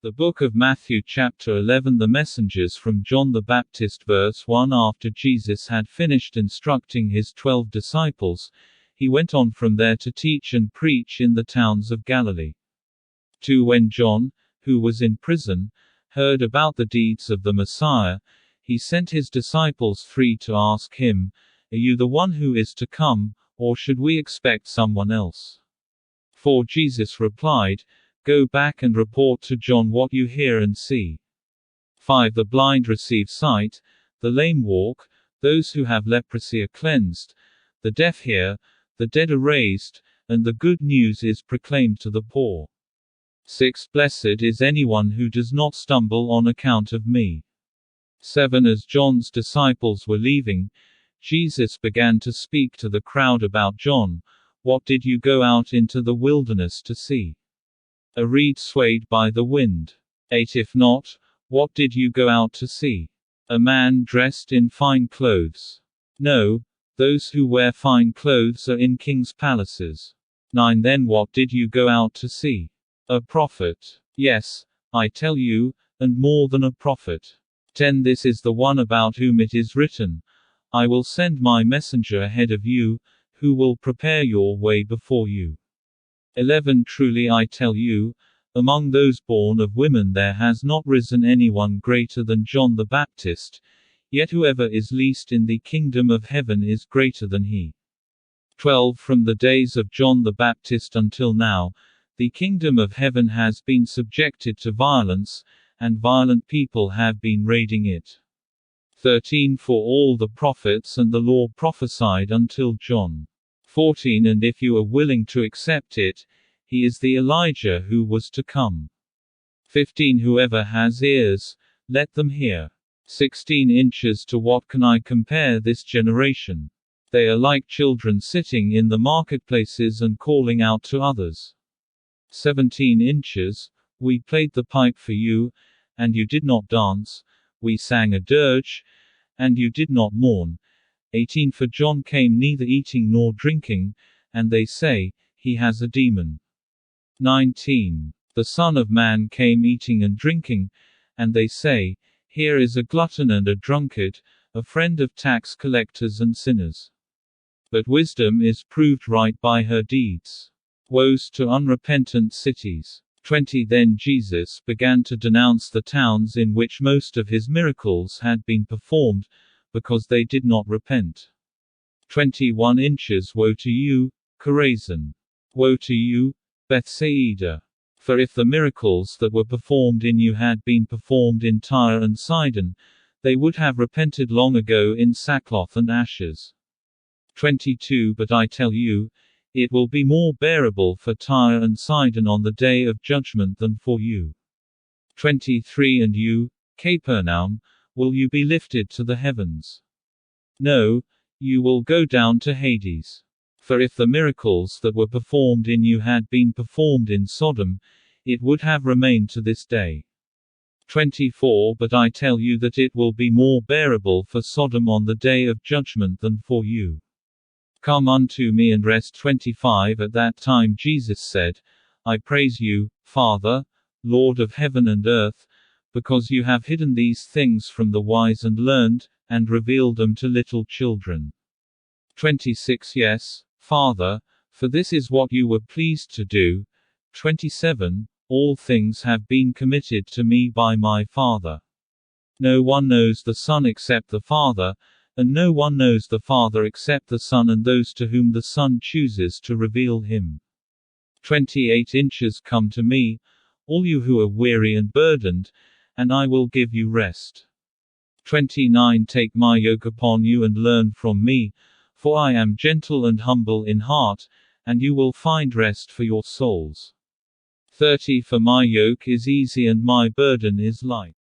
The Book of Matthew chapter 11. The messengers from John the Baptist. Verse 1. After Jesus had finished instructing his 12 disciples, he went on from there to teach and preach in the towns of Galilee. 2. When John, who was in prison, heard about the deeds of the Messiah, he sent his disciples 3 to ask him, "Are you the one who is to come, or should we expect someone else?" 4. Jesus replied, "Go back and report to John what you hear and see." 5. The blind receive sight, the lame walk, those who have leprosy are cleansed, the deaf hear, the dead are raised, and the good news is proclaimed to the poor. 6. Blessed is anyone who does not stumble on account of me. 7. As John's disciples were leaving, Jesus began to speak to the crowd about John. What did you go out into the wilderness to see? A reed swayed by the wind. 8. If not, what did you go out to see? A man dressed in fine clothes? No, those who wear fine clothes are in king's palaces. 9. Then what did you go out to see? A prophet? Yes, I tell you, and more than a prophet. 10. This is the one about whom it is written, "I will send my messenger ahead of you, who will prepare your way before you." 11. Truly I tell you, among those born of women there has not risen anyone greater than John the Baptist, yet whoever is least in the kingdom of heaven is greater than he. 12. From the days of John the Baptist until now, the kingdom of heaven has been subjected to violence, and violent people have been raiding it. 13. For all the prophets and the law prophesied until John. 14. And if you are willing to accept it, he is the Elijah who was to come. 15. Whoever has ears, let them hear. 16. Inches. To what can I compare this generation? They are like children sitting in the marketplaces and calling out to others. 17. Inches. We played the pipe for you, and you did not dance, we sang a dirge, and you did not mourn. 18. For John came neither eating nor drinking, and they say, he has a demon. 19. The Son of Man came eating and drinking, and they say, here is a glutton and a drunkard, a friend of tax collectors and sinners. But wisdom is proved right by her deeds. Woes to unrepentant cities. 20. Then Jesus began to denounce the towns in which most of his miracles had been performed, because they did not repent. 21. Inches. Woe to you, Chorazin! Woe to you, Bethsaida! For if the miracles that were performed in you had been performed in Tyre and Sidon, they would have repented long ago in sackcloth and ashes. 22. But I tell you, it will be more bearable for Tyre and Sidon on the day of judgment than for you. 23. And you, Capernaum, will you be lifted to the heavens? No, you will go down to Hades. For if the miracles that were performed in you had been performed in Sodom, it would have remained to this day. 24. But I tell you that it will be more bearable for Sodom on the day of judgment than for you. Come unto me and rest. 25. At that time Jesus said, I praise you, Father, Lord of heaven and earth, because you have hidden these things from the wise and learned, and revealed them to little children. 26. Yes, Father, for this is what you were pleased to do. 27. All things have been committed to me by my Father. No one knows the Son except the Father, and no one knows the Father except the Son and those to whom the Son chooses to reveal him. 28. Inches. Come to me, all you who are weary and burdened, and I will give you rest. 29. Take my yoke upon you and learn from me, for I am gentle and humble in heart, and you will find rest for your souls. 30. For my yoke is easy and my burden is light.